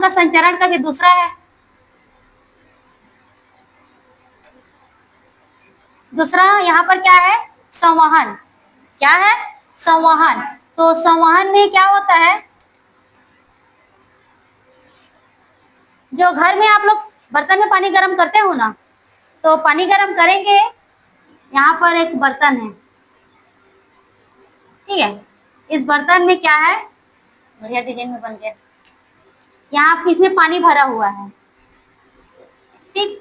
का संचरण का भी दूसरा है। दूसरा यहाँ पर क्या है? संवहन। क्या है? संवहन। तो संवहन में क्या होता है? जो घर में आप लोग बर्तन में पानी गर्म करते हो ना, तो पानी गर्म करेंगे, यहाँ पर एक बर्तन है, ठीक है। इस बर्तन में क्या है? बढ़िया डिजाइन में बन गया। यहाँ इसमें पानी भरा हुआ है, ठीक।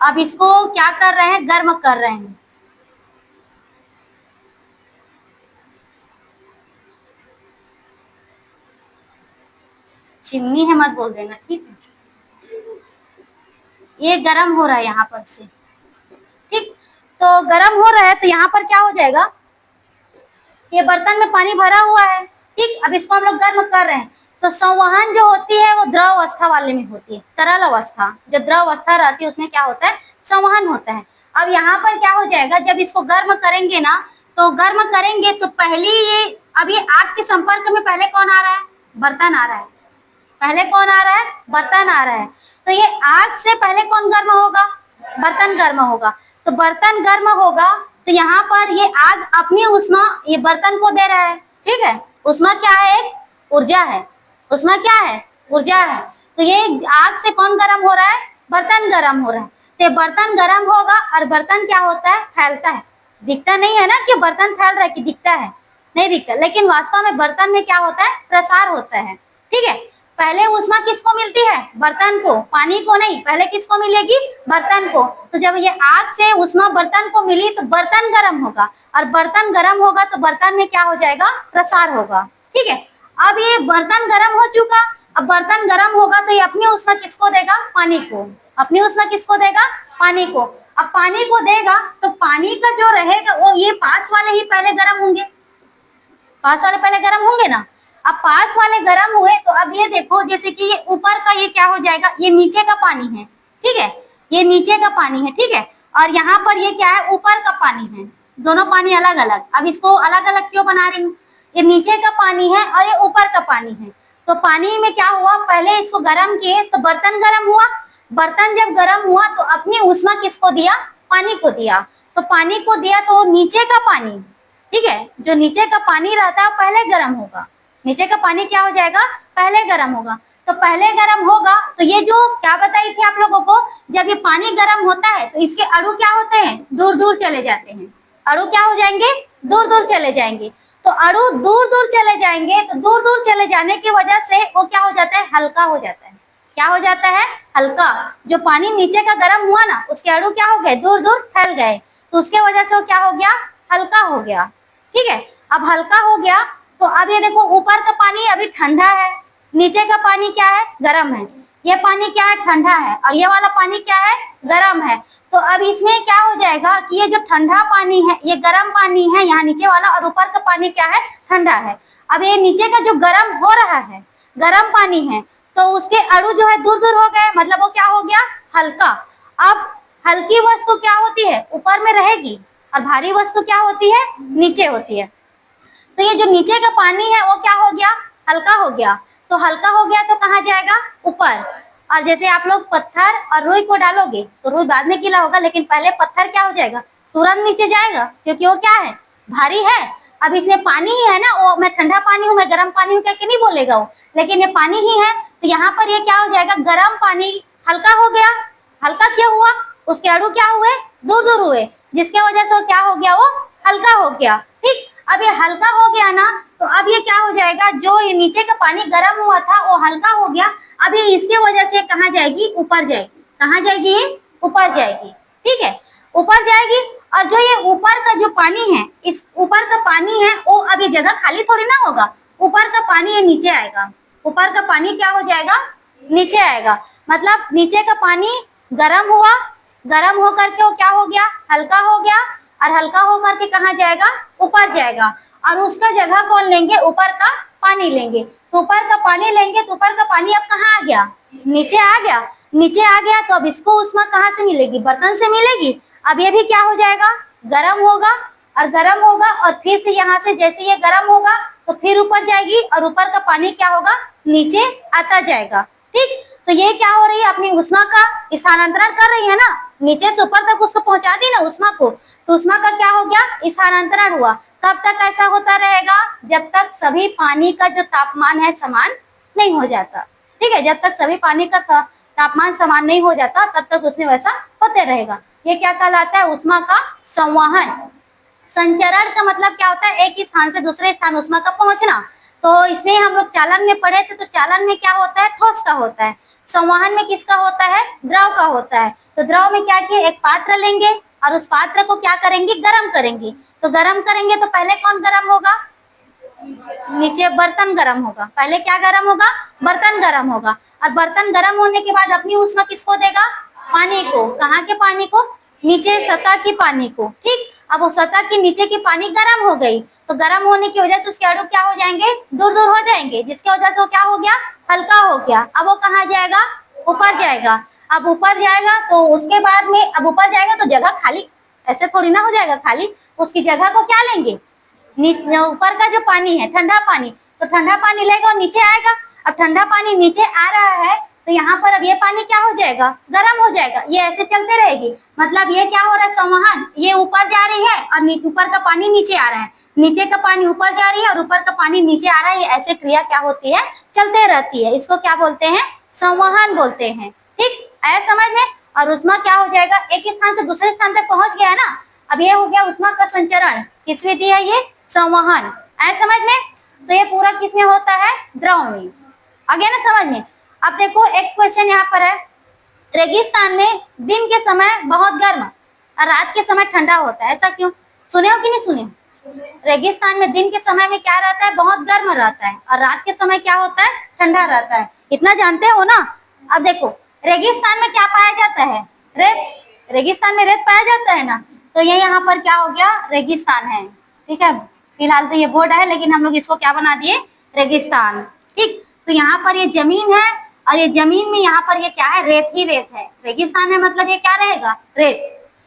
अब इसको क्या कर रहे हैं? गर्म कर रहे हैं। चिमनी है मत बोल देना, ठीक है। ये गर्म हो रहा है यहाँ पर से, ठीक। तो गर्म हो रहा है तो यहाँ पर क्या हो जाएगा? ये बर्तन में पानी भरा हुआ है, ठीक। अब इसको हम लोग गर्म कर रहे हैं। तो संवहन जो होती है वो द्रव अवस्था वाले में होती है। तरल अवस्था, जो द्रव अवस्था रहती है उसमें क्या होता है? संवहन होता है। अब यहाँ पर क्या हो जाएगा? जब इसको गर्म करेंगे ना, तो गर्म करेंगे तो पहले ये, अब ये आग के संपर्क में पहले कौन आ रहा है? बर्तन आ रहा है। पहले कौन आ रहा है? बर्तन आ रहा है। तो ये आग से पहले कौन गर्म होगा? बर्तन गर्म होगा। तो बर्तन गर्म होगा तो यहाँ पर ये आग अपनी ऊष्मा ये बर्तन को दे रहा है, ठीक है। ऊष्मा क्या है? एक ऊर्जा है। ऊष्मा क्या है? ऊर्जा है। तो ये आग से कौन गर्म हो रहा है? बर्तन गर्म हो रहा है। तो बर्तन गर्म होगा और बर्तन क्या होता है? फैलता है। दिखता नहीं है ना कि बर्तन फैल रहा है, कि दिखता है? नहीं दिखता, लेकिन वास्तव में बर्तन में क्या होता है? प्रसार होता है, ठीक है। पहले ऊष्मा किसको मिलती है? बर्तन को, पानी को नहीं। पहले किसको मिलेगी? बर्तन को। तो जब ये आग से ऊष्मा बर्तन को मिली तो बर्तन गर्म होगा, और बर्तन गर्म होगा तो बर्तन में क्या हो जाएगा? प्रसार होगा, ठीक है। अब ये बर्तन गर्म हो चुका, अब बर्तन गर्म होगा तो ये अपनी ऊष्मा किसको देगा? पानी को। अपनी ऊष्मा किसको देगा? पानी को। अब पानी को देगा तो पानी का जो रहेगा वो ये पास वाले ही पहले गर्म होंगे। पास वाले पहले गर्म होंगे ना। अब पास वाले गर्म हुए तो अब ये देखो, जैसे कि ये ऊपर का ये क्या हो जाएगा? ये नीचे का पानी है, ठीक है। ये नीचे का पानी है, ठीक है। और यहाँ पर ये क्या है? ऊपर का पानी है। दोनों पानी अलग अलग। अब इसको अलग अलग क्यों बना रही हूँ? ये नीचे का पानी है और ये ऊपर का पानी है। तो पानी में क्या हुआ? पहले इसको गर्म किए तो बर्तन गर्म हुआ। बर्तन जब गर्म हुआ तो अपनी ऊष्मा किसको दिया? पानी को दिया। तो पानी को दिया तो नीचे का पानी, ठीक है, जो नीचे का पानी रहता है पहले गर्म होगा। नीचे का पानी क्या हो जाएगा? पहले गर्म होगा। तो पहले गर्म होगा तो ये जो क्या बताई थी आप लोगों को, जब ये पानी गर्म होता है तो इसके अणु क्या होते हैं? दूर दूर चले जाते हैं। अणु क्या हो जाएंगे? दूर दूर चले जाएंगे। तो अणु दूर दूर चले जाएंगे, तो दूर दूर चले जाने की वजह से वो क्या हो जाता है? हल्का हो जाता है। क्या हो जाता है? हल्का। जो पानी नीचे का गर्म हुआ ना, उसके अणु क्या हो गए? दूर दूर फैल गए, तो उसके वजह से वो क्या हो गया? हल्का हो गया, ठीक है। अब हल्का हो गया तो अब ये देखो, ऊपर का पानी अभी ठंडा है, नीचे का पानी क्या है? गर्म है। ये पानी क्या है? ठंडा है, और ये वाला पानी क्या है? गर्म है। तो अब इसमें क्या हो जाएगा कि ये जो ठंडा पानी है ये गर्म पानी है यहाँ नीचे वाला, और ऊपर का पानी क्या है? ठंडा है। अब ये नीचे का जो गर्म हो रहा है, गर्म पानी है, तो उसके अणु जो है दूर दूर हो गए, मतलब वो क्या हो गया? हल्का। अब हल्की वस्तु क्या होती है? ऊपर में रहेगी, और भारी वस्तु क्या होती है? नीचे होती है। तो ये जो नीचे का पानी है वो क्या हो गया? हल्का हो गया। तो हल्का हो गया तो कहाँ जाएगा? ऊपर। और जैसे आप लोग पत्थर और रुई को डालोगे तो रुई बाद में गीला होगा, लेकिन पहले पत्थर क्या हो जाएगा? तुरंत नीचे जाएगा, क्योंकि वो क्या है? भारी है। अब इसमें पानी ही है ना, वो मैं ठंडा पानी हूँ, मैं गर्म पानी हूँ, क्या कि नहीं बोलेगा वो, लेकिन ये पानी ही है। तो यहाँ पर ये क्या हो जाएगा? गर्म पानी हल्का हो गया। हल्का क्यों हुआ? उसके अणु क्या हुए? दूर दूर हुए, जिसके वजह से वो क्या हो गया? वो हल्का हो गया, ठीक। अब ये हल्का हो गया ना, तो अब ये क्या हो जाएगा? जो ये नीचे का पानी गर्म हुआ था वो हल्का हो गया। अब ये इसके वजह से कहाँ जाएगी? ऊपर जाएगी। कहाँ जाएगी? ये ऊपर जाएगी, ठीक है, ऊपर जाएगी। और जो ये ऊपर का जो पानी है, इस ऊपर का पानी है वो अब ये जगह खाली थोड़ी ना होगा। ऊपर का पानी ये नीचे आएगा। ऊपर का पानी क्या हो जाएगा? नीचे आएगा। मतलब नीचे का पानी गर्म हुआ, गर्म होकर के वो क्या हो गया? हल्का हो गया, और हल्का होकर के कहाँ जाएगा? ऊपर जाएगा। और उसका जगह कौन लेंगे? ऊपर का पानी लेंगे। तो ऊपर का पानी लेंगे तो ऊपर का पानी अब कहाँ आ गया? नीचे आ गया। नीचे आ गया तो अब इसको ऊष्मा कहाँ से मिलेगी? बर्तन से मिलेगी। अब ये भी क्या हो जाएगा? गर्म होगा, और गर्म होगा, और फिर से यहाँ से जैसे ये गर्म होगा तो फिर ऊपर जाएगी, और ऊपर का पानी क्या होगा? नीचे आता जाएगा, ठीक, तो ये क्या हो रही है, अपनी उष्मा का स्थानांतरण कर रही है ना, नीचे से ऊपर तक उसको पहुंचा दी ना उष्मा को, तो उष्मा का क्या हो गया, स्थानांतरण हुआ। कब तक ऐसा होता रहेगा, जब तक सभी पानी का जो तापमान है समान नहीं हो जाता। ठीक है, जब तक सभी पानी का तापमान समान नहीं हो जाता तब तक उसमें वैसा होते रहेगा। ये क्या कहलाता है, उष्मा का संवहन। संचरण का मतलब क्या होता है, एक स्थान से दूसरे स्थान उष्मा का पहुंचना। तो इसमें हम लोग चालन में पढ़े थे, तो चालन में क्या होता है, ठोस का होता है। संवहन में किसका होता है, द्रव का होता है। तो द्रव में क्या किए, एक पात्र लेंगे और उस पात्र को क्या करेंगे, गर्म करेंगे। तो गर्म करेंगे तो पहले कौन गर्म होगा, नीचे बर्तन गर्म होगा। पहले क्या गर्म होगा, बर्तन गर्म होगा। और बर्तन गर्म होने के बाद अपनी उष्मा किसको देगा, पानी को। कहाँ के पानी को, नीचे सतह की पानी को। ठीक, अब वो सतह की नीचे की पानी गर्म हो गई, तो गर्म होने की वजह से उसके अणु क्या हो जाएंगे, दूर दूर हो जाएंगे, जिसकी वजह से वो क्या हो गया, हल्का हो गया। अब वो कहाँ जाएगा, ऊपर जाएगा। अब ऊपर जाएगा तो उसके बाद में, अब ऊपर जाएगा तो जगह खाली ऐसे थोड़ी ना हो जाएगा खाली, उसकी जगह को क्या लेंगे, ऊपर का जो पानी है ठंडा पानी, तो ठंडा पानी लेगा और नीचे आएगा। अब ठंडा पानी नीचे आ रहा है तो यहाँ पर अब ये पानी क्या हो जाएगा, गर्म हो जाएगा। ये ऐसे चलते रहेगी, मतलब ये क्या हो रहा है, संवहन। ये ऊपर जा रही है और ऊपर का पानी नीचे आ रहा है, नीचे का पानी ऊपर जा रही है और ऊपर का पानी नीचे आ रहा है। ये ऐसे क्रिया क्या होती है, चलते रहती है। इसको क्या बोलते हैं, संवहन बोलते हैं। ठीक, आया समझ में। और उष्मा क्या हो जाएगा, एक स्थान से दूसरे स्थान तक पहुंच गया है ना। अब ये हो गया उष्मा का संचरण, किस विधि है ये, संवहन। आया समझ में। तो ये पूरा किसमें होता है, द्रव में। आ गया ना समझ में। अब देखो एक क्वेश्चन यहाँ पर है, रेगिस्तान में दिन के समय बहुत गर्म और रात के समय ठंडा होता है, ऐसा क्यों, सुने हो कि नहीं सुने हो। रेगिस्तान में दिन के समय में क्या रहता है, बहुत गर्म रहता है, और रात के समय क्या होता है, ठंडा रहता है। इतना जानते हो ना। अब देखो रेगिस्तान में क्या पाया जाता है, रेत। रेगिस्तान में रेत पाया जाता है ना, तो ये यहाँ पर क्या हो गया, रेगिस्तान है। ठीक है, फिलहाल तो ये बोर्ड है, लेकिन हम लोग इसको क्या बना दिए, रेगिस्तान। ठीक, तो यहाँ पर ये जमीन है और ये जमीन में यहाँ पर ये क्या है, रेत ही रेत है। रेगिस्तान है मतलब ये क्या रहेगा, रेत।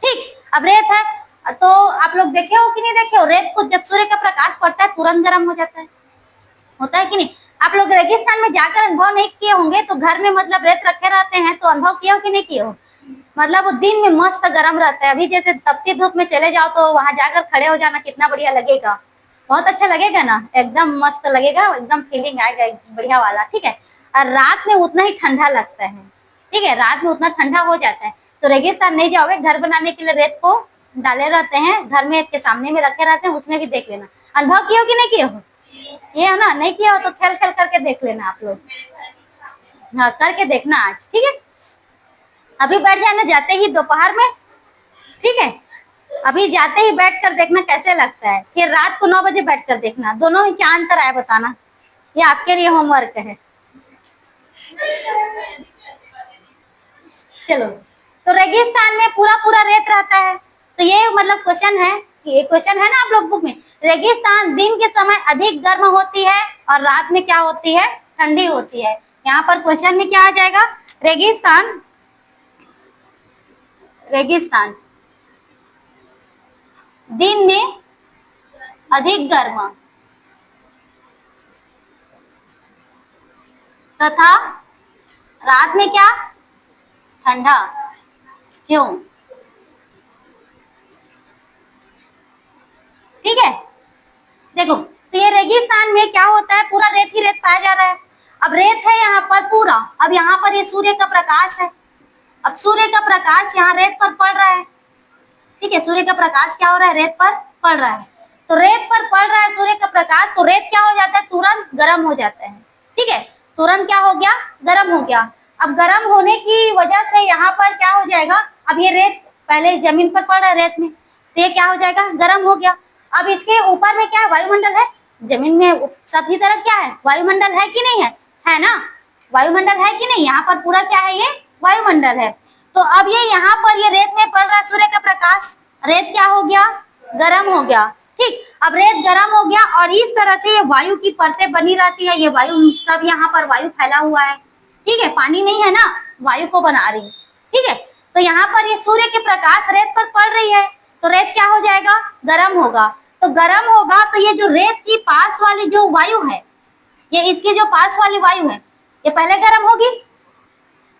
ठीक, अब रेत है तो आप लोग देखे हो कि नहीं देखे हो, रेत को जब सूर्य का प्रकाश पड़ता है तुरंत गर्म हो जाता है, होता है कि नहीं। आप लोग रेगिस्तान में जाकर अनुभव नहीं किए होंगे, तो घर में मतलब रेत रखे रहते हैं तो अनुभव किए हो कि नहीं किए हो। मतलब वो दिन में मस्त गर्म रहता है। अभी जैसे तपती धूप में चले जाओ तो वहां जाकर खड़े हो जाना, कितना बढ़िया लगेगा, बहुत अच्छा लगेगा ना, एकदम मस्त लगेगा, एकदम फीलिंग आएगा बढ़िया वाला। ठीक है, और रात में उतना ही ठंडा लगता है। ठीक है, रात में उतना ठंडा हो जाता है। तो रेगिस्तान नहीं जाओगे, घर बनाने के लिए रेत को डाले रहते हैं, घर में के सामने में रखे रहते हैं, उसमें भी देख लेना। अनुभव किए हो कि नहीं किए हो, ये है ना, नहीं किया हो तो खेल खेल करके देख लेना आप लोग। हाँ, करके देखना आज। ठीक है, अभी बैठ जाना जाते ही दोपहर में। ठीक है, अभी जाते ही बैठ कर देखना कैसे लगता है, फिर रात को 9 बजे बैठ कर देखना, दोनों में क्या अंतर आया बताना। ये आपके लिए होमवर्क है। चलो, तो रेगिस्तान में पूरा पूरा रेत रहता है। तो ये मतलब क्वेश्चन है, ये क्वेश्चन है ना आप लोग बुक में, रेगिस्तान दिन के समय अधिक गर्म होती है और रात में क्या होती है, ठंडी होती है। यहाँ पर क्वेश्चन में क्या आ जाएगा, रेगिस्तान, रेगिस्तान दिन में अधिक गर्म तथा रात में क्या, ठंडा, क्यों। ठीक है, देखो तो ये रेगिस्तान में क्या होता है, पूरा रेत ही रेत पाया जा रहा है। अब रेत है यहाँ पर पूरा, अब यहाँ पर ये सूर्य का प्रकाश है। अब सूर्य का प्रकाश यहाँ रेत पर पड़ रहा है। ठीक है, सूर्य का प्रकाश क्या हो रहा है, रेत पर पड़ रहा है। तो रेत पर पड़ रहा है सूर्य का प्रकाश, तो रेत क्या हो जाता है, तुरंत गर्म हो जाता है। ठीक है, तुरंत क्या हो गया, गर्म हो गया। अब गर्म होने की वजह से यहाँ पर क्या हो जाएगा, अब ये रेत पहले जमीन पर पड़ रहा है रेत में, तो ये क्या हो जाएगा, गर्म हो गया। अब इसके ऊपर में क्या है, वायुमंडल है। जमीन में सभी तरफ क्या है, वायुमंडल है कि नहीं है, है ना, वायुमंडल है कि नहीं, यहाँ पर पूरा क्या है, ये वायुमंडल है। तो अब ये यहाँ पर ये रेत में पड़ रहा है सूर्य का प्रकाश, रेत क्या हो गया, गर्म हो गया। ठीक, अब रेत गर्म हो गया और इस तरह से ये वायु की परतें बनी रहती है। ये वायु सब यहाँ पर वायु फैला हुआ है। ठीक है, पानी नहीं है ना, वायु को बना रही। ठीक है, तो यहाँ पर ये सूर्य के प्रकाश रेत पर पड़ रही है, तो रेत क्या हो जाएगा, गर्म होगा। तो गर्म होगा तो ये जो रेत की पास वाली जो वायु है, ये इसकी जो पास वाली वायु है, ये पहले गर्म होगी,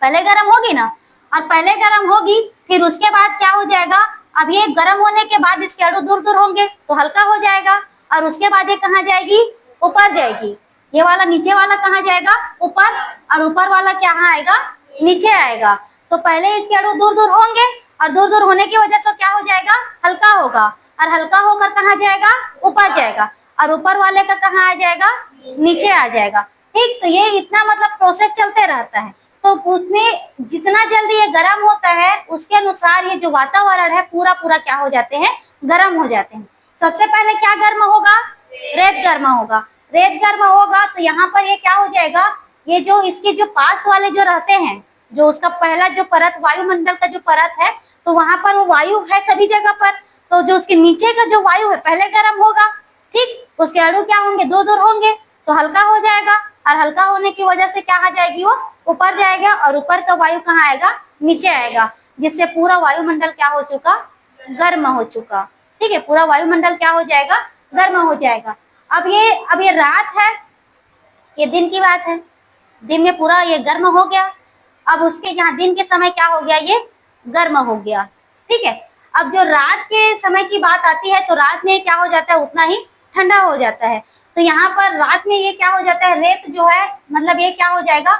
पहले गर्म होगी ना, और पहले गर्म होगी फिर उसके बाद क्या हो जाएगा, अब ये गर्म होने के बाद इसके अणु दूर दूर होंगे तो हल्का हो जाएगा, और उसके बाद ये कहाँ जाएगी, ऊपर जाएगी। ये वाला नीचे वाला कहाँ जाएगा, ऊपर, और ऊपर वाला कहाँ आएगा, नीचे आएगा। तो पहले इसके अणु दूर दूर होंगे, और दूर दूर होने की वजह से क्या हो जाएगा, हल्का होगा, और हल्का होकर कहाँ जाएगा, ऊपर जाएगा, और ऊपर वाले का कहाँ आ जाएगा, नीचे आ जाएगा। ठीक, तो ये इतना मतलब प्रोसेस चलते रहता है। तो उसमें जितना जल्दी ये गर्म होता है उसके अनुसार ये जो वातावरण है पूरा पूरा क्या हो जाते हैं, गर्म हो जाते हैं। सबसे पहले क्या गर्म होगा, रेत गर्म होगा। रेत गर्म होगा तो यहाँ पर ये क्या हो जाएगा, ये जो इसके जो पास वाले जो रहते हैं, जो उसका पहला जो परत वायुमंडल का जो परत है, तो वहां पर वो वायु है सभी जगह पर, तो जो उसके नीचे का जो वायु है पहले गर्म होगा। ठीक, उसके अणु क्या होंगे, दूर दूर होंगे तो हल्का हो जाएगा, और हल्का होने की वजह से क्या आ जाएगी, वो ऊपर जाएगा, और ऊपर का वायु कहाँ आएगा, नीचे आएगा, जिससे पूरा वायुमंडल क्या हो चुका, गर्म हो चुका। ठीक है, पूरा वायुमंडल क्या हो जाएगा, गर्म हो जाएगा। अब ये रात है, ये दिन की बात है, दिन में पूरा ये गर्म हो गया। अब उसके यहाँ दिन के समय क्या हो गया, ये गर्म हो गया। ठीक है, अब जो रात के समय की बात आती है तो रात में क्या हो जाता है, उतना ही ठंडा हो जाता है। तो यहाँ पर रात में ये क्या हो जाता है, रेत जो है मतलब ये क्या हो जाएगा,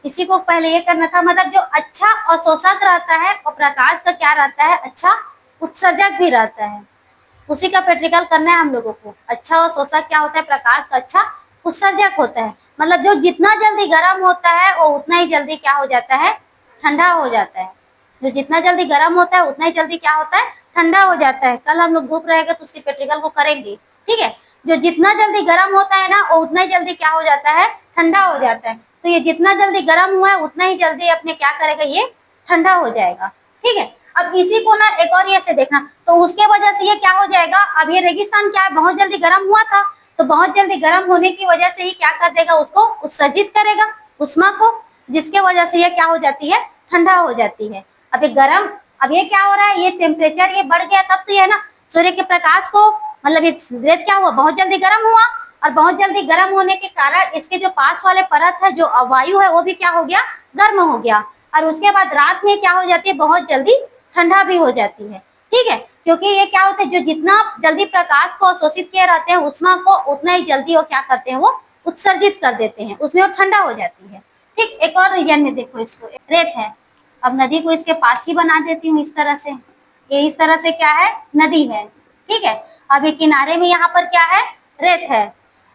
इसी को पहले ये करना था, मतलब जो अच्छा अवशोषक रहता है और प्रकाश का क्या रहता है, अच्छा उत्सर्जक भी रहता है, उसी का प्रैक्टिकल करना है हम लोगों को। अच्छा अवशोषक क्या होता है, प्रकाश का अच्छा उत्सर्जक होता है, मतलब जो जितना जल्दी गर्म होता है वो उतना ही जल्दी क्या हो जाता है, ठंडा हो जाता है। जो जितना जल्दी गर्म होता है उतना ही जल्दी क्या होता है, ठंडा हो जाता है। कल हम लोग धूप रहेगा तो उसकी प्रैक्टिकल को करेंगे। ठीक है, जो जितना जल्दी गर्म होता है ना वो उतना ही जल्दी क्या हो जाता है, ठंडा हो जाता है। तो ये जितना जल्दी गर्म हुआ है उतना ही जल्दी अपने क्या करेगा, ये ठंडा हो जाएगा। ठीक है, अब इसी को ना एक और ये से देखना, तो उसके वजह से ये क्या हो जाएगा, अब ये रेगिस्तान क्या है, बहुत जल्दी गर्म हुआ था, तो बहुत जल्दी गर्म होने की वजह से ही क्या कर देगा, उसको उत्सर्जित करेगा उष्मा को, जिसके वजह से ये क्या हो जाती है, ठंडा हो जाती है। अब ये गर्म, अब ये क्या हो रहा है, ये टेम्परेचर ये बढ़ गया, तब तो ये ना सूर्य के प्रकाश को मतलब ये रेत क्या हुआ, बहुत जल्दी गर्म हुआ, और बहुत जल्दी गर्म होने के कारण इसके जो पास वाले परत है, जो वायु है वो भी क्या हो गया, गर्म हो गया, और उसके बाद रात में क्या हो जाती है, बहुत जल्दी ठंडा भी हो जाती है। ठीक है, क्योंकि ये क्या होता है, जो जितना जल्दी प्रकाश को अवशोषित किए रहते हैं उष्मा को, उतना ही जल्दी वो क्या करते हैं, वो उत्सर्जित कर देते हैं, उसमें वो ठंडा हो जाती है। ठीक, एक और रीजन में देखो, इसको रेत है, अब नदी को इसके पास ही बना देती हूँ इस तरह से, ये इस तरह से क्या है, नदी है। ठीक है, अब ये किनारे में यहाँ पर क्या है, रेत है।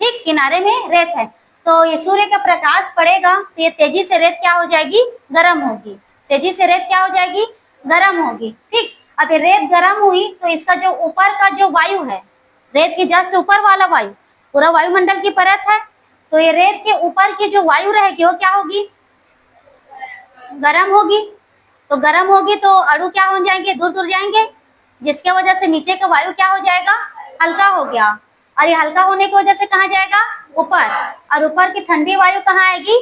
ठीक, किनारे में रेत है, तो ये सूर्य का प्रकाश पड़ेगा तो ये तेजी से रेत क्या हो जाएगी, गर्म होगी, तेजी से रेत क्या हो जाएगी, गर्म होगी। ठीक, अब ये रेत गर्म हुई तो इसका जो ऊपर का जो वायु है, रेत के जस्ट ऊपर वाला वायु, पूरा वायुमंडल की परत है, तो ये रेत के ऊपर की जो वायु रहेगी वो क्या होगी, गर्म होगी। तो गर्म होगी तो अणु क्या हो जाएंगे, दूर दूर जाएंगे, जिसके वजह से नीचे का वायु क्या हो जाएगा, हल्का हो गया, और ये हल्का होने की वजह से कहाँ जाएगा, ऊपर, और ऊपर की ठंडी वायु कहाँ आएगी,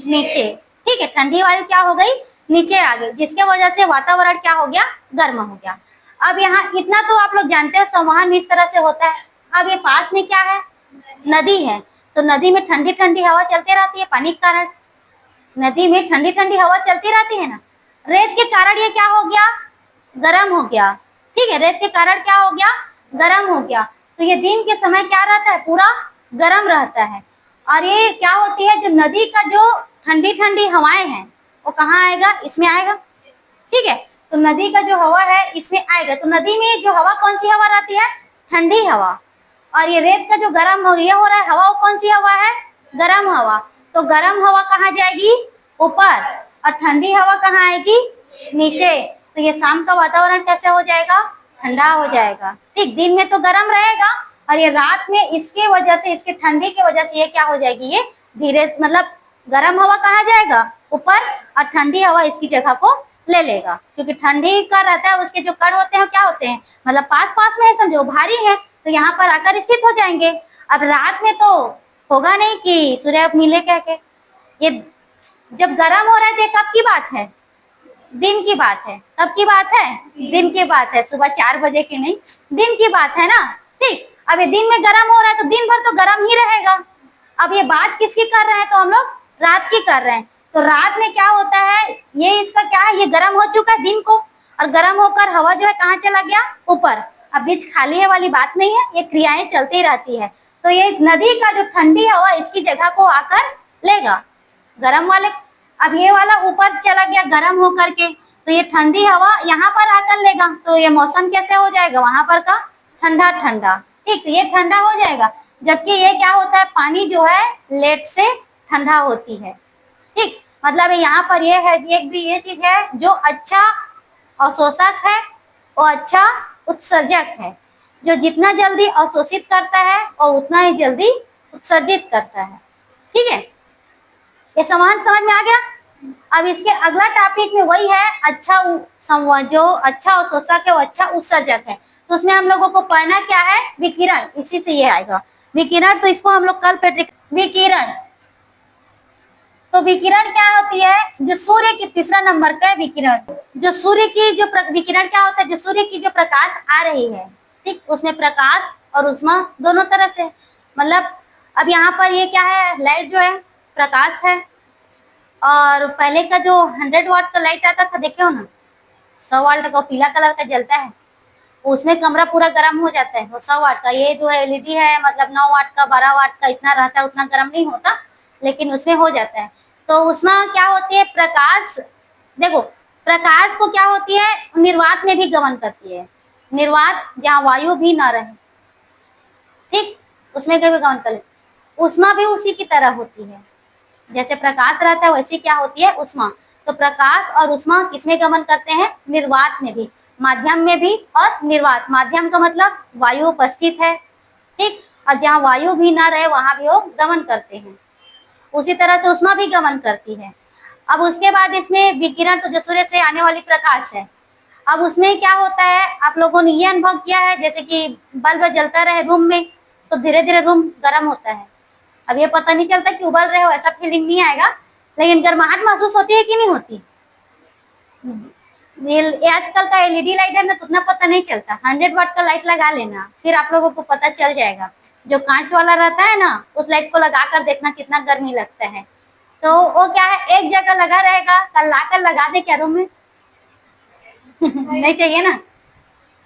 नीचे। ठीक है, ठंडी वायु क्या हो गई, नीचे आ गई, जिसके वजह से वातावरण क्या हो गया, गर्म हो गया। अब यहाँ इतना तो आप लोग जानते हो संवहन इस तरह से होता है। अब ये पास में क्या है, नदी है, तो नदी में ठंडी ठंडी हवा चलती रहती है, पानी के कारण नदी में ठंडी ठंडी हवा चलती रहती है ना, रेत के कारण ये क्या हो गया, गर्म हो गया। ठीक है, रेत के कारण क्या हो गया, गर्म हो गया। तो ये दिन के समय क्या रहता है, पूरा गर्म रहता है, और ये क्या होती है, जो नदी का जो ठंडी ठंडी हवाएं हैं वो कहाँ आएगा, इसमें आएगा। ठीक है, तो नदी का जो हवा है इसमें आएगा, तो नदी में जो हवा कौन सी हवा रहती है, ठंडी हवा, और ये रेत का जो गर्म हो ये हो रहा है हवा, वो कौन सी हवा है, गर्म हवा। तो गर्म हवा कहाँ जाएगी, ऊपर, और ठंडी हवा कहाँ आएगी, नीचे। तो ये शाम का वातावरण कैसे हो जाएगा, ठंडा हो जाएगा। ठीक, दिन में तो गर्म रहेगा, और ये रात में इसके वजह से, इसके ठंडी की वजह से ये क्या हो जाएगी, ये धीरे मतलब गर्म हवा कहाँ जाएगा, ऊपर, और ठंडी हवा इसकी जगह को ले लेगा, क्योंकि ठंडी का रहता है, उसके जो कण होते हैं क्या होते हैं, मतलब पास पास में है, समझो भारी है, तो यहाँ पर आकर स्थित हो जाएंगे। अब रात में तो होगा नहीं कि सूर्य मिले कह के, ये जब गर्म हो रहा है, कब की बात है, दिन की बात है, कब की बात है, दिन की बात है, सुबह 4 बजे की नहीं, दिन की बात है ना। ठीक, अब ये दिन में गर्म हो रहा है तो दिन भर तो गर्म ही रहेगा। अब ये बात किसकी कर रहे हैं, तो हम लोग रात की कर रहे हैं, तो रात में क्या होता है, ये इसका क्या है, ये गर्म हो चुका है दिन को, और गर्म होकर हवा जो है कहाँ चला गया, ऊपर। अब बीच खाली है वाली बात नहीं है, ये क्रियाएं चलती रहती है। तो ये नदी का जो ठंडी हवा इसकी जगह को आकर लेगा गर्म वाले। अब ये वाला ऊपर चला गया गर्म होकर के, तो ये ठंडी हवा यहाँ पर आकर लेगा, तो ये मौसम कैसे हो जाएगा वहां पर का, ठंडा ठंडा। ठीक, ये ठंडा हो जाएगा, जबकि ये क्या होता है, पानी जो है लेट से ठंडा होती है। ठीक, मतलब यहाँ पर ये है, एक भी ये चीज है जो अच्छा अवशोषक है और अच्छा उत्सर्जक है, जो जितना जल्दी अवशोषित करता है और उतना ही जल्दी उत्सर्जित करता है। ठीक है, ये समान समझ में आ गया। अब इसके अगला टॉपिक में वही है, अच्छा जो अच्छा अवशोषक है वो अच्छा उत्सर्जक है। तो उसमें हम लोगों को पढ़ना क्या है, विकिरण, इसी से ये आएगा विकिरण। तो इसको हम लोग कल विकिरण, तो विकिरण क्या होती है, जो सूर्य की तीसरा नंबर का है विकिरण। जो सूर्य की जो विकिरण क्या होता है, जो सूर्य की जो प्रकाश आ रही है, ठीक, उसमें प्रकाश और उष्मा दोनों तरह से, मतलब अब यहाँ पर ये क्या है, लाइट जो है प्रकाश है, और पहले का जो 100 वाट का लाइट आता था, देखे हो ना, 100 वाट का पीला कलर का जलता है, उसमें कमरा पूरा गर्म हो जाता है, वो 100 वाट का। ये जो है एलईडी है, मतलब 9 वाट का 12 वाट का इतना रहता है, उतना गर्म नहीं होता, लेकिन उसमें हो जाता है। तो उसमें क्या होती है, प्रकाश, देखो प्रकाश को क्या होती है, निर्वात में भी गमन करती है, निर्वात जहाँ वायु भी ना रहे, ठीक, उसमें कभी गमन कर, उष्मा भी उसी की तरह होती है, जैसे प्रकाश रहता है वैसे क्या होती है, उष्मा। तो प्रकाश और उष्मा किसमें गमन करते हैं, निर्वात में भी, माध्यम में भी और निर्वात। माध्यम का मतलब वायु उपस्थित है, ठीक, और जहाँ वायु भी ना रहे वहां भी वो गमन करते हैं, उसी तरह से उष्मा भी गमन करती है। अब उसके बाद इसमें विकिरण, तो जो सूर्य से आने वाली प्रकाश है। अब उसमें क्या होता है, आप लोगों ने ये अनुभव किया है, जैसे कि बल्ब जलता रहे रूम में, तो धीरे धीरे रूम गर्म होता है। अब ये पता नहीं चलता कि उबल रहे हो, ऐसा फीलिंग नहीं आएगा, लेकिन गर्माहट महसूस होती है कि नहीं होती। ये आजकल का एलईडी लाइट है ना, तो उतना पता नहीं चलता। 100 वाट का लाइट लगा लेना, फिर आप लोगों को पता चल जाएगा। जो कांच वाला रहता है ना, उस लाइट को लगा कर देखना कितना गर्मी लगता है। तो वो क्या है, एक जगह लगा रहेगा, कल लाकर लगा दे क्या रूम में नहीं चाहिए ना,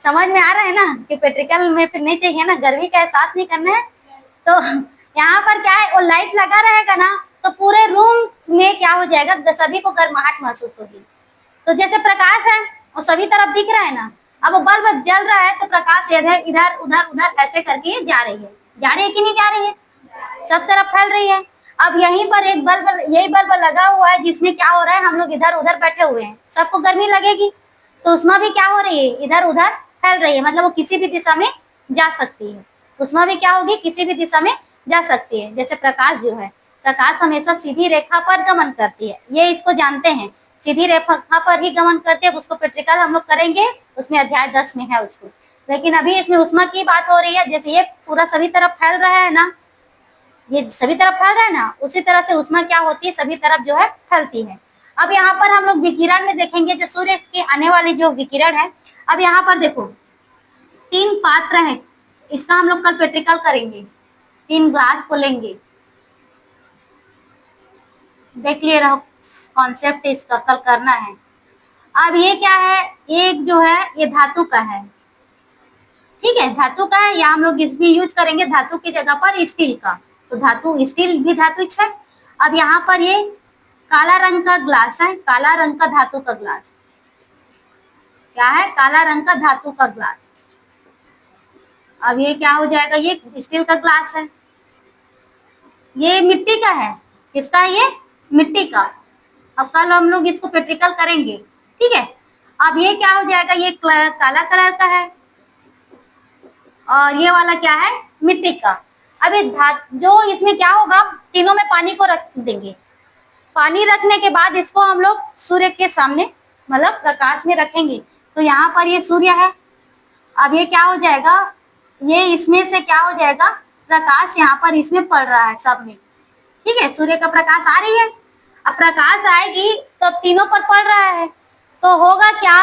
समझ में आ रहा है ना कि प्रैक्टिकल में फिर नहीं चाहिए ना, गर्मी का एहसास नहीं करना है। तो यहाँ पर क्या है, वो लाइट लगा रहेगा ना, तो पूरे रूम में क्या हो जाएगा, सभी को गर्माहट महसूस होगी। तो जैसे प्रकाश है वो सभी तरफ दिख रहा है ना, अब वो बल्ब जल रहा है तो प्रकाश इधर इधर उधर उधर ऐसे करके जा रही है, कि नहीं जा रही है, सब तरफ फैल रही है। अब यहीं पर एक बल्ब, यही बल्ब लगा हुआ है, जिसमें क्या हो रहा है, हम लोग इधर उधर बैठे हुए हैं, सबको गर्मी लगेगी, तो उसमें भी क्या हो रही है, इधर उधर फैल रही है, मतलब वो किसी भी दिशा में जा सकती है। उसमें भी क्या होगी, किसी भी दिशा में जा सकती है। जैसे प्रकाश जो है, प्रकाश हमेशा सीधी रेखा पर गमन करती है, ये इसको जानते हैं, सीधी रेखा पर ही गमन करते हैं। उसको प्रैक्टिकल हम लोग करेंगे, उसमें अध्याय 10 में है उसको। लेकिन अभी इसमें उष्मा की बात हो रही है, जैसे ये पूरा सभी तरफ फैल रहा है ना, ये सभी तरफ फैल रहा है ना, उसी तरह से उष्मा क्या होती है, सभी तरफ जो है फैलती है। अब यहाँ पर हम लोग विकिरण में देखेंगे, जो सूर्य की आने वाली जो विकिरण है। अब यहाँ पर देखो 3 पात्र हैं, इसका हम लोग कल प्रैक्टिकल करेंगे। 3 ग्लास को लेंगे, देख लिए रहो कॉन्सेप्ट, इसका कल करना है। अब ये क्या है, एक जो है ये धातु का है, ठीक है, धातु का है, या हम लोग इसमें यूज करेंगे धातु की जगह पर स्टील का, तो धातु, स्टील भी धातु है। अब यहाँ पर ये काला रंग का ग्लास है, काला रंग का धातु का ग्लास, क्या है, काला रंग का धातु का ग्लास। अब ये क्या हो जाएगा, ये स्टील का ग्लास है, ये मिट्टी का है, किसका है, ये मिट्टी का। अब कल हम लोग इसको प्रैक्टिकल करेंगे, ठीक है। अब ये क्या हो जाएगा, ये काला कलर का है, और ये वाला क्या है, मिट्टी का। अब ये जो इसमें क्या होगा, तीनों में पानी को रख देंगे। पानी रखने के बाद इसको हम लोग सूर्य के सामने, मतलब प्रकाश में रखेंगे। तो यहाँ पर ये सूर्य है, अब ये क्या हो जाएगा, ये इसमें से क्या हो जाएगा, प्रकाश यहाँ पर इसमें पड़ रहा है सब में, ठीक है, सूर्य का प्रकाश आ रही है। अब प्रकाश आएगी तो अब तीनों पर पड़ रहा है, तो होगा क्या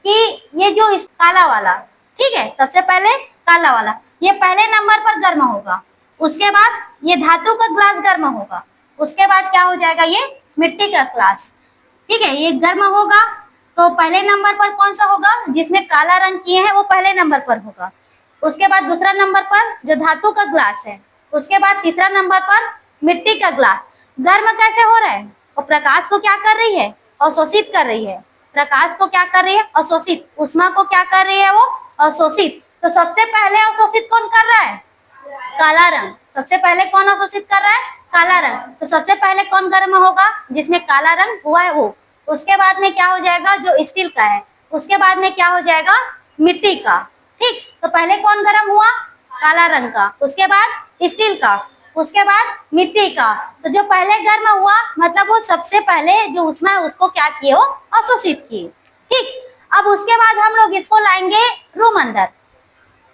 कि ये जो काला वाला, ठीक है, सबसे पहले काला वाला, ये पहले नंबर पर गर्म होगा, उसके बाद ये धातु का ग्लास गर्म होगा, उसके बाद क्या हो जाएगा, ये मिट्टी का ग्लास। ठीक है, ये गर्म होगा तो पहले नंबर पर कौन सा होगा, जिसमें काला रंग किए हैं वो पहले नंबर पर होगा। उसके बाद दूसरा नंबर पर जो धातु का ग्लास है, उसके बाद तीसरा नंबर पर मिट्टी का ग्लास। गर्म कैसे हो रहा है, वो प्रकाश को क्या कर रही है, अवशोषित कर रही है। प्रकाश को क्या कर रही है, अवशोषित। ऊष्मा को क्या कर रही है, वो अवशोषित। तो सबसे पहले अवशोषित कौन कर रहा है, काला रंग। सबसे पहले कौन अवशोषित कर रहा है, काला रंग। तो सबसे पहले कौन गर्म होगा, जिसमें काला रंग हुआ है वो। उसके बाद में क्या हो जाएगा, जो स्टील का है। उसके बाद में क्या हो जाएगा, मिट्टी का। ठीक, तो पहले कौन गर्म हुआ, काला रंग का, उसके बाद स्टील का, उसके बाद मिट्टी का। तो जो पहले गर्म हुआ मतलब वो सबसे पहले जो ऊष्मा है उसको क्या किए, वो अवशोषित किए। ठीक, अब उसके बाद हम लोग इसको लाएंगे रूम अंदर।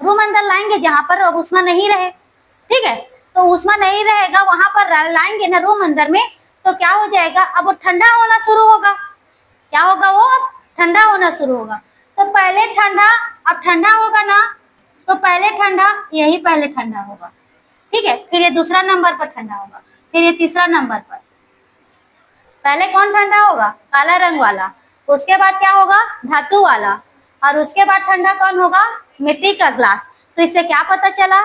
रूम अंदर लाएंगे जहां पर अब ऊष्मा नहीं रहे। ठीक है, तो ऊष्मा नहीं रहेगा वहां पर लाएंगे ना रूम अंदर में, तो क्या हो जाएगा, अब वो ठंडा होना शुरू होगा। क्या होगा, वो अब ठंडा होना शुरू होगा। तो पहले ठंडा, अब ठंडा होगा ना, तो पहले ठंडा, यही पहले ठंडा होगा। ठीक है, फिर ये दूसरा नंबर पर ठंडा होगा, फिर ये तीसरा नंबर पर। पहले कौन ठंडा होगा, काला रंग वाला। उसके बाद क्या होगा, धातु वाला। और उसके बाद ठंडा कौन होगा, मिट्टी का ग्लास। तो इससे क्या पता चला,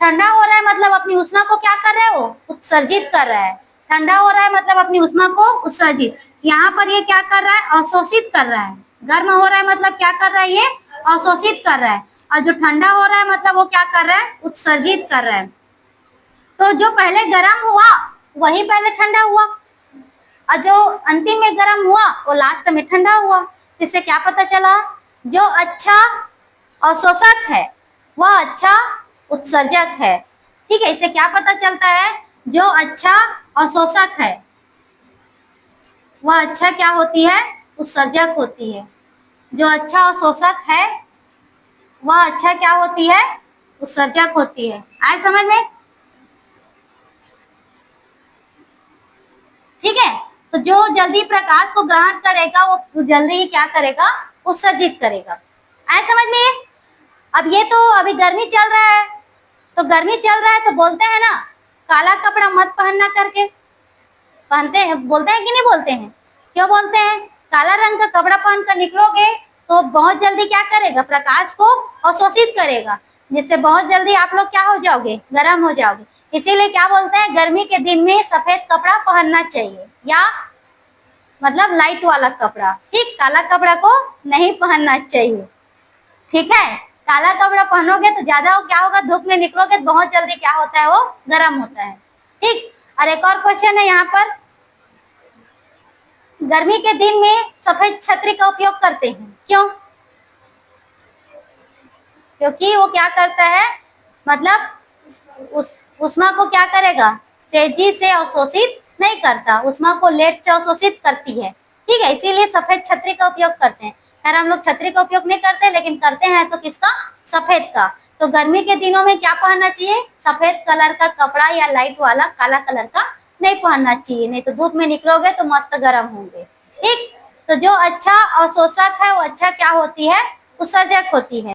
ठंडा हो रहा है मतलब अपनी ऊष्मा को क्या कर रहा है, वो उत्सर्जित कर रहा है। ठंडा हो रहा है मतलब अपनी ऊष्मा को उत्सर्जित। यहाँ पर ये क्या कर रहा है, अवशोषित कर रहा है। गर्म हो रहा है मतलब क्या कर रहा है, ये अवशोषित कर रहा है। और जो ठंडा हो रहा है मतलब वो क्या कर रहा है, उत्सर्जित कर रहा है। तो जो पहले गर्म हुआ वही पहले ठंडा हुआ, और जो अंतिम में गर्म हुआ वो लास्ट में ठंडा हुआ। इससे क्या पता चला, जो अच्छा अवशोषक है वह अच्छा उत्सर्जक है। ठीक है, इससे क्या पता चलता है, जो अच्छा अवशोषक है वह अच्छा क्या होती है, उत्सर्जक होती है। जो अच्छा अवशोषक है वह अच्छा क्या होती है, उत्सर्जक होती है। आए समझ में। ठीक है, तो जो जल्दी प्रकाश को ग्रहण करेगा वो जल्दी ही क्या करेगा, उत्सर्जित करेगा। आए समझ में। अब ये तो अभी गर्मी चल रहा है, तो गर्मी चल रहा है तो बोलते हैं ना, काला कपड़ा मत पहनना करके। पहनते हैं, बोलते हैं कि नहीं बोलते हैं, क्यों बोलते हैं, काला रंग का कपड़ा पहन कर निकलोगे तो बहुत जल्दी क्या करेगा, प्रकाश को अवशोषित करेगा, जिससे बहुत जल्दी आप लोग क्या हो जाओगे, गर्म हो जाओगे। इसीलिए क्या बोलते हैं, गर्मी के दिन में सफेद कपड़ा पहनना चाहिए, या मतलब लाइट वाला कपड़ा। ठीक, काला कपड़ा को नहीं पहनना चाहिए। ठीक है, काला कपड़ा पहनोगे तो ज्यादा क्या होगा, धूप में निकलोगे तो बहुत जल्दी क्या होता है, वो गर्म होता है। ठीक, और एक और क्वेश्चन है यहाँ पर, गर्मी के दिन में सफेद छतरी का उपयोग करते हैं, क्यों। क्योंकि वो क्या करता है, मतलब ऊष्मा को क्या करेगा, तेजी से अवशोषित नहीं करता, ऊष्मा को लेट से अवशोषित करती है। ठीक है, इसीलिए सफेद छतरी का उपयोग करते हैं। खैर हम लोग छतरी का उपयोग नहीं करते, लेकिन करते हैं तो किसका, सफेद का। तो गर्मी के दिनों में क्या पहनना चाहिए, सफेद कलर का कपड़ा, या लाइट वाला काला कलर का नहीं पहनना चाहिए, नहीं तो धूप में निकलोगे तो मस्त गर्म होंगे। ठीक, तो जो अच्छा अवशोषक है वो अच्छा क्या होती है, उत्सर्जक होती है।